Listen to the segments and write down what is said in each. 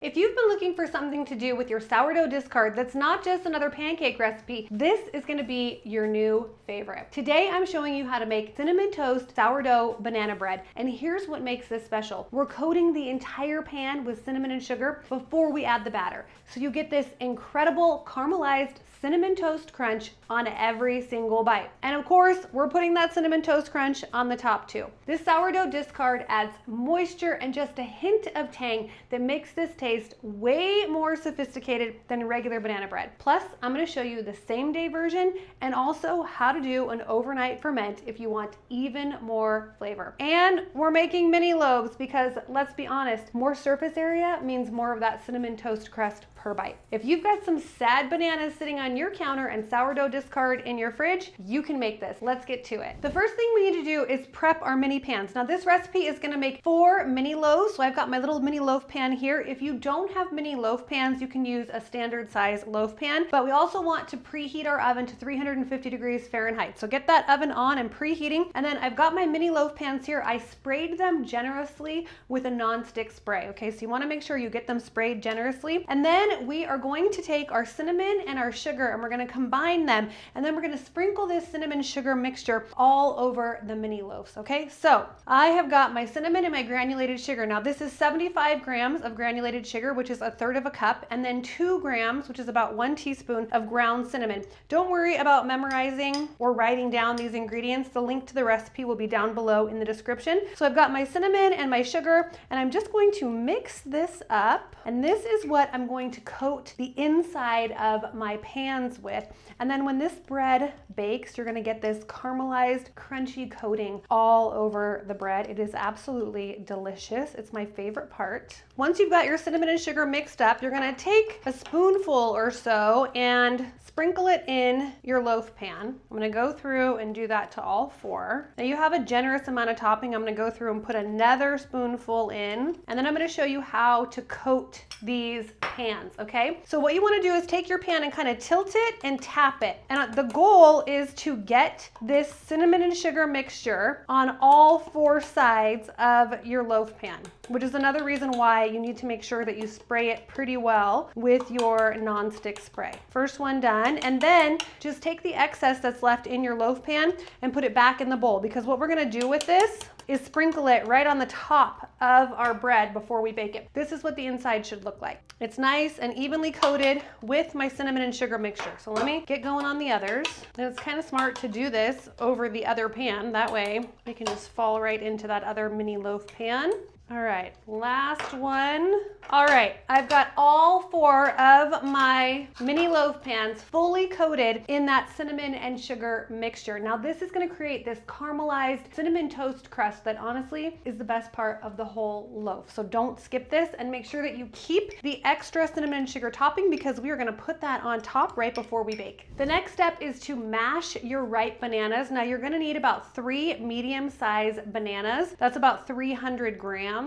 If you've been looking for something to do with your sourdough discard that's not just another pancake recipe, this is going to be your new favorite. Today I'm showing you how to make cinnamon toast sourdough banana bread, and here's what makes this special. We're coating the entire pan with cinnamon and sugar before we add the batter, so you get this incredible caramelized cinnamon toast crunch on every single bite. And of course, we're putting that cinnamon toast crunch on the top too. This sourdough discard adds moisture and just a hint of tang that makes this taste way more sophisticated than regular banana bread. Plus, I'm gonna show you the same day version and also how to do an overnight ferment if you want even more flavor. And we're making mini loaves because, let's be honest, more surface area means more of that cinnamon toast crust per bite. If you've got some sad bananas sitting on your counter and sourdough discard in your fridge, you can make this. Let's get to it. The first thing we need to do is prep our mini pans. Now this recipe is gonna make 4 mini loaves, so I've got my little mini loaf pan here. If you don't have mini loaf pans, you can use a standard size loaf pan, but we also want to preheat our oven to 350 degrees Fahrenheit. So get that oven on and preheating, and then I've got my mini loaf pans here. I sprayed them generously with a non-stick spray, okay? So you wanna make sure you get them sprayed generously, and then we are going to take our cinnamon and our sugar and we're going to combine them, and then we're going to sprinkle this cinnamon sugar mixture all over the mini loaves. Okay, so I have got my cinnamon and my granulated sugar. Now this is 75 grams of granulated sugar, which is 1/3 of a cup, and then 2 grams, which is about 1 teaspoon of ground cinnamon. Don't worry about memorizing or writing down these ingredients. The link to the recipe will be down below in the description. So I've got my cinnamon and my sugar, and I'm just going to mix this up, and this is what I'm going to coat the inside of my pans with. And then when this bread bakes, you're gonna get this caramelized, crunchy coating all over the bread. It is absolutely delicious. It's my favorite part. Once you've got your cinnamon and sugar mixed up, you're gonna take a spoonful or so and sprinkle it in your loaf pan. I'm gonna go through and do that to all 4. Now you have a generous amount of topping. I'm gonna go through and put another spoonful in, and then I'm gonna show you how to coat these pans, okay? So what you wanna do is take your pan and kind of tilt it and tap it. And the goal is to get this cinnamon and sugar mixture on all 4 sides of your loaf pan, which is another reason why you need to make sure that you spray it pretty well with your non-stick spray. First one done, and then just take the excess that's left in your loaf pan and put it back in the bowl, because what we're gonna do with this is sprinkle it right on the top of our bread before we bake it. This is what the inside should look like. It's nice and evenly coated with my cinnamon and sugar mixture. So let me get going on the others. And it's kind of smart to do this over the other pan. That way it can just fall right into that other mini loaf pan. All right, last one. All right, I've got all 4 of my mini loaf pans fully coated in that cinnamon and sugar mixture. Now this is gonna create this caramelized cinnamon toast crust that honestly is the best part of the whole loaf. So don't skip this, and make sure that you keep the extra cinnamon and sugar topping, because we are gonna put that on top right before we bake. The next step is to mash your ripe bananas. Now you're gonna need about 3 medium-sized bananas. That's about 300 grams.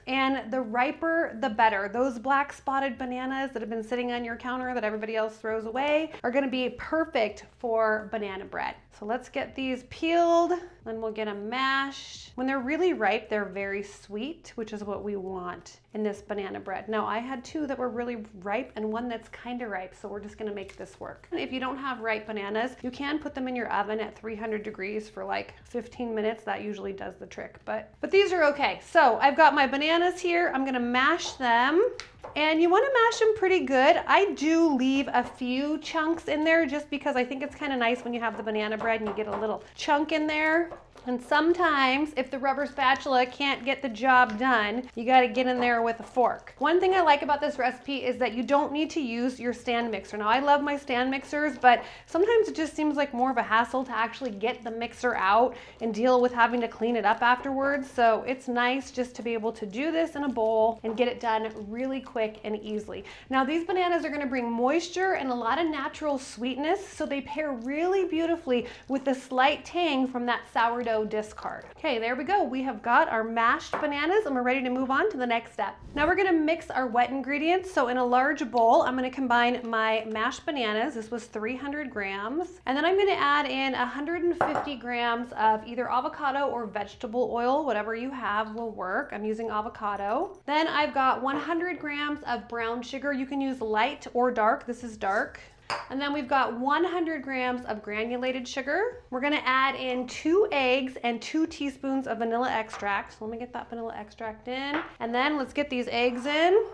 And the riper, the better. Those black spotted bananas that have been sitting on your counter that everybody else throws away are gonna be perfect for banana bread. So let's get these peeled, then we'll get them mashed. When they're really ripe, they're very sweet, which is what we want in this banana bread. Now I had 2 that were really ripe and 1 that's kind of ripe, so we're just gonna make this work. If you don't have ripe bananas, you can put them in your oven at 300 degrees for like 15 minutes. That usually does the trick, but these are okay. So I've got my bananas here. I'm gonna mash them. And you want to mash them pretty good. I do leave a few chunks in there just because I think it's kind of nice when you have the banana bread and you get a little chunk in there. And sometimes if the rubber spatula can't get the job done, you got to get in there with a fork. One thing I like about this recipe is that you don't need to use your stand mixer. Now I love my stand mixers, but sometimes it just seems like more of a hassle to actually get the mixer out and deal with having to clean it up afterwards. So it's nice just to be able to do this in a bowl and get it done really quick and easily. Now these bananas are going to bring moisture and a lot of natural sweetness, so they pair really beautifully with the slight tang from that sourdough sourdough discard. Okay, there we go. We have got our mashed bananas and we're ready to move on to the next step. Now we're gonna mix our wet ingredients. So in a large bowl, I'm gonna combine my mashed bananas. This was 300 grams. And then I'm gonna add in 150 grams of either avocado or vegetable oil, whatever you have will work. I'm using avocado. Then I've got 100 grams of brown sugar. You can use light or dark. This is dark. And then we've got 100 grams of granulated sugar. We're gonna add in 2 eggs and 2 teaspoons of vanilla extract. So let me get that vanilla extract in. And then let's get these eggs in.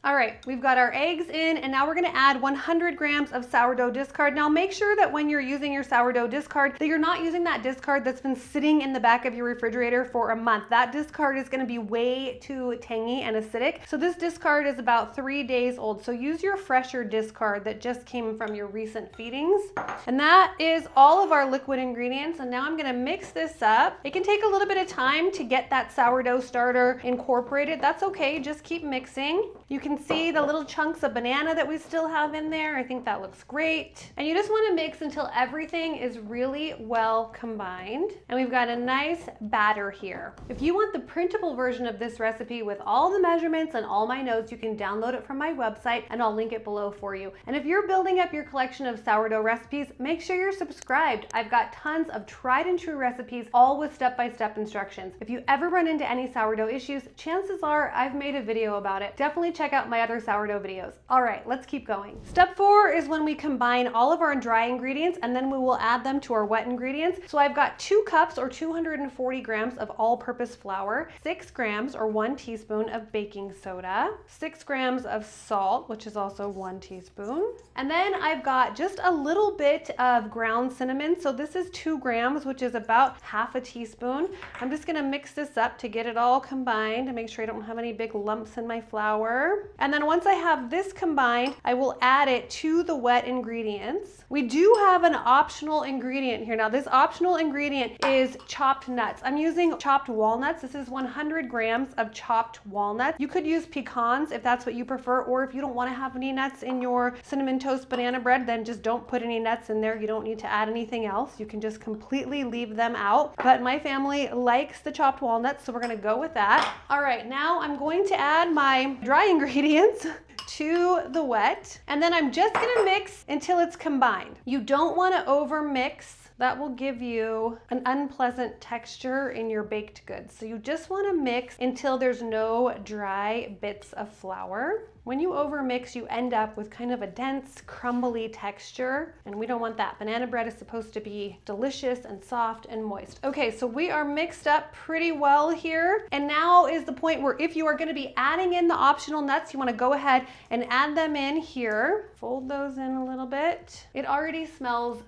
All right, we've got our eggs in, and now we're gonna add 100 grams of sourdough discard. Now make sure that when you're using your sourdough discard, that you're not using that discard that's been sitting in the back of your refrigerator for a month. That discard is gonna be way too tangy and acidic. So this discard is about 3 days old. So use your fresher discard that just came from your recent feedings. And that is all of our liquid ingredients. And now I'm gonna mix this up. It can take a little bit of time to get that sourdough starter incorporated. That's okay, just keep mixing. You can see the little chunks of banana that we still have in there. I think that looks great. And you just want to mix until everything is really well combined. And we've got a nice batter here. If you want the printable version of this recipe with all the measurements and all my notes, you can download it from my website and I'll link it below for you. And if you're building up your collection of sourdough recipes, make sure you're subscribed. I've got tons of tried and true recipes, all with step-by-step instructions. If you ever run into any sourdough issues, chances are I've made a video about it. Definitely check out my other sourdough videos. All right, let's keep going. Step 4 is when we combine all of our dry ingredients and then we will add them to our wet ingredients. So I've got 2 cups or 240 grams of all-purpose flour, 6 grams or 1 teaspoon of baking soda, 6 grams of salt, which is also 1 teaspoon. And then I've got just a little bit of ground cinnamon. So this is 2 grams, which is about half a teaspoon. I'm just gonna mix this up to get it all combined to make sure I don't have any big lumps in my flour. And then once I have this combined, I will add it to the wet ingredients. We do have an optional ingredient here. Now this optional ingredient is chopped nuts. I'm using chopped walnuts. This is 100 grams of chopped walnuts. You could use pecans if that's what you prefer, or if you don't want to have any nuts in your cinnamon toast banana bread, then just don't put any nuts in there. You don't need to add anything else. You can just completely leave them out. But my family likes the chopped walnuts, so we're gonna go with that. All right, now I'm going to add my dry ingredients to the wet, and then I'm just gonna mix until it's combined. You don't want to over mix. That will give you an unpleasant texture in your baked goods. So you just want to mix until there's no dry bits of flour. When you overmix, you end up with kind of a dense, crumbly texture, and we don't want that. Banana bread is supposed to be delicious and soft and moist. Okay, so we are mixed up pretty well here, and now is the point where if you are going to be adding in the optional nuts, you want to go ahead and add them in here. Fold those in a little bit. It already smells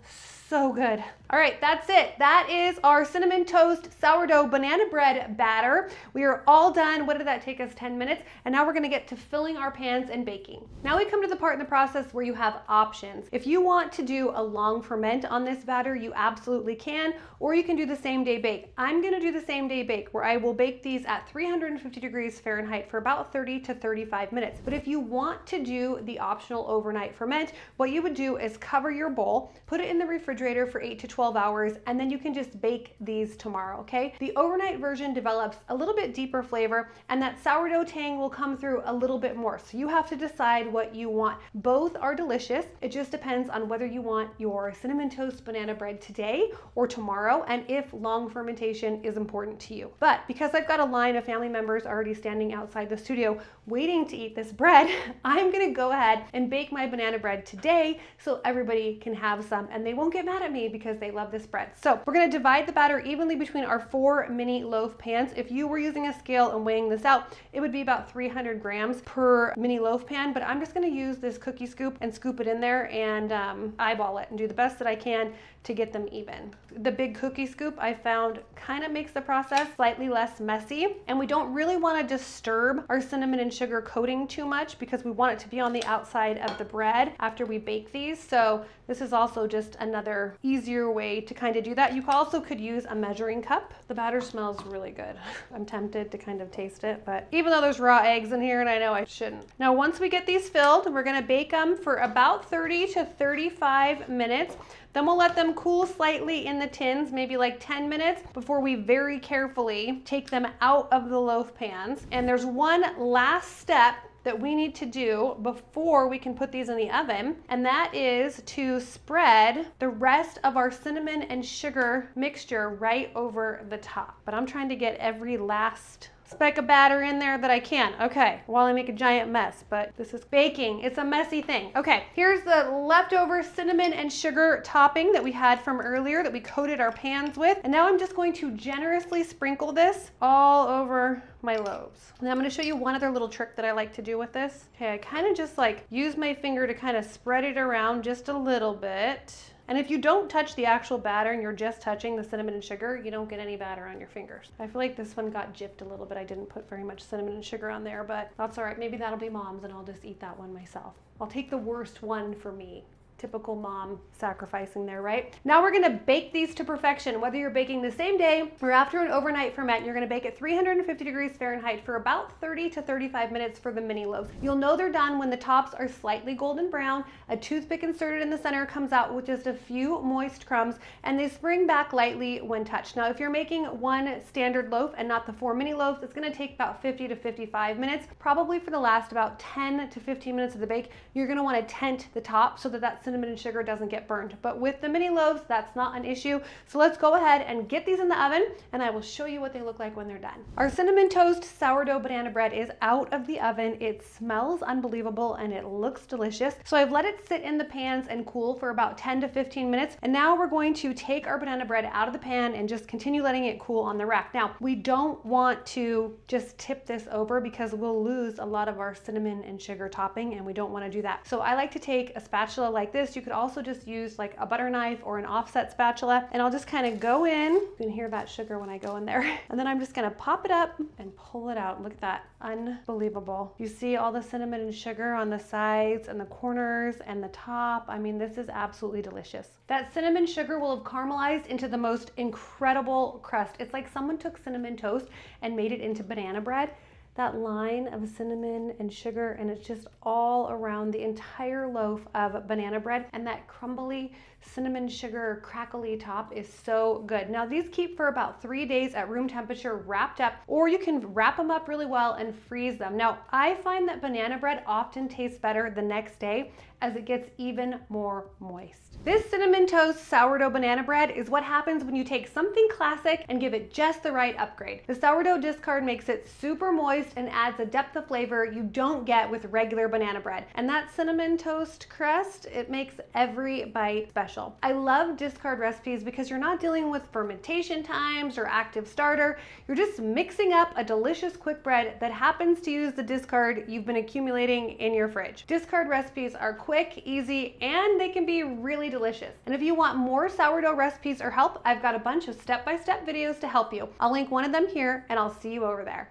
so good. All right, that's it. That is our cinnamon toast sourdough banana bread batter. We are all done. What did that take us? 10 minutes. And now we're gonna get to filling our pans and baking. Now we come to the part in the process where you have options. If you want to do a long ferment on this batter, you absolutely can, or you can do the same day bake. I'm gonna do the same day bake, where I will bake these at 350 degrees Fahrenheit for about 30 to 35 minutes. But if you want to do the optional overnight ferment, what you would do is cover your bowl, put it in the refrigerator for 8 to 12 hours, and then you can just bake these tomorrow, okay? The overnight version develops a little bit deeper flavor, and that sourdough tang will come through a little bit more. So you have to decide what you want. Both are delicious. It just depends on whether you want your cinnamon toast banana bread today or tomorrow, and if long fermentation is important to you. But because I've got a line of family members already standing outside the studio waiting to eat this bread, I'm gonna go ahead and bake my banana bread today so everybody can have some, and they won't get mad at me because they love this bread. So we're gonna divide the batter evenly between our 4 mini loaf pans. If you were using a scale and weighing this out, it would be about 300 grams per mini loaf pan, but I'm just gonna use this cookie scoop and scoop it in there and eyeball it and do the best that I can to get them even. The big cookie scoop I found kind of makes the process slightly less messy, and we don't really want to disturb our cinnamon and sugar coating too much because we want it to be on the outside of the bread after we bake these. So this is also just another easier way to kind of do that. You also could use a measuring cup. The batter smells really good. I'm tempted to kind of taste it, but even though there's raw eggs in here and I know I shouldn't. Now, once we get these filled, we're gonna bake them for about 30 to 35 minutes. Then we'll let them cool slightly in the tins, maybe like 10 minutes, before we very carefully take them out of the loaf pans. And there's one last step that we need to do before we can put these in the oven, and that is to spread the rest of our cinnamon and sugar mixture right over the top. But I'm trying to get every last speck of batter in there that I can. Okay, while I make a giant mess, but this is baking. It's a messy thing. Okay, here's the leftover cinnamon and sugar topping that we had from earlier that we coated our pans with. And now I'm just going to generously sprinkle this all over my loaves. And I'm going to show you one other little trick that I like to do with this. Okay, I kind of just like use my finger to kind of spread it around just a little bit. And if you don't touch the actual batter and you're just touching the cinnamon and sugar, you don't get any batter on your fingers. I feel like this one got gypped a little bit. I didn't put very much cinnamon and sugar on there, but that's all right. Maybe that'll be Mom's and I'll just eat that one myself. I'll take the worst one for me. Typical mom sacrificing there, right? Now we're gonna bake these to perfection. Whether you're baking the same day or after an overnight ferment, you're gonna bake at 350 degrees Fahrenheit for about 30 to 35 minutes for the mini loaves. You'll know they're done when the tops are slightly golden brown, a toothpick inserted in the center comes out with just a few moist crumbs, and they spring back lightly when touched. Now, if you're making one standard loaf and not the 4 mini loaves, it's gonna take about 50 to 55 minutes. Probably for the last about 10 to 15 minutes of the bake, you're gonna wanna tent the top so that that cinnamon and sugar doesn't get burned. But with the mini loaves, that's not an issue. So let's go ahead and get these in the oven and I will show you what they look like when they're done. Our cinnamon toast sourdough banana bread is out of the oven. It smells unbelievable and it looks delicious. So I've let it sit in the pans and cool for about 10 to 15 minutes. And now we're going to take our banana bread out of the pan and just continue letting it cool on the rack. Now, we don't want to just tip this over because we'll lose a lot of our cinnamon and sugar topping and we don't want to do that. So I like to take a spatula like this. You could also just use like a butter knife or an offset spatula, and I'll just kind of go in. You can hear that sugar when I go in there. And then I'm just gonna pop it up and pull it out. Look at that, unbelievable. You see all the cinnamon and sugar on the sides and the corners and the top. I mean, this is absolutely delicious. That cinnamon sugar will have caramelized into the most incredible crust. It's like someone took cinnamon toast and made it into banana bread. That line of cinnamon and sugar, and it's just all around the entire loaf of banana bread, and that crumbly cinnamon sugar crackly top is so good. Now these keep for about 3 days at room temperature wrapped up, or you can wrap them up really well and freeze them. Now I find that banana bread often tastes better the next day as it gets even more moist. This cinnamon toast sourdough banana bread is what happens when you take something classic and give it just the right upgrade. The sourdough discard makes it super moist and adds a depth of flavor you don't get with regular banana bread. And that cinnamon toast crust, it makes every bite special. I love discard recipes because you're not dealing with fermentation times or active starter. You're just mixing up a delicious quick bread that happens to use the discard you've been accumulating in your fridge. Discard recipes are quick, easy, and they can be really delicious. And if you want more sourdough recipes or help, I've got a bunch of step-by-step videos to help you. I'll link one of them here and I'll see you over there.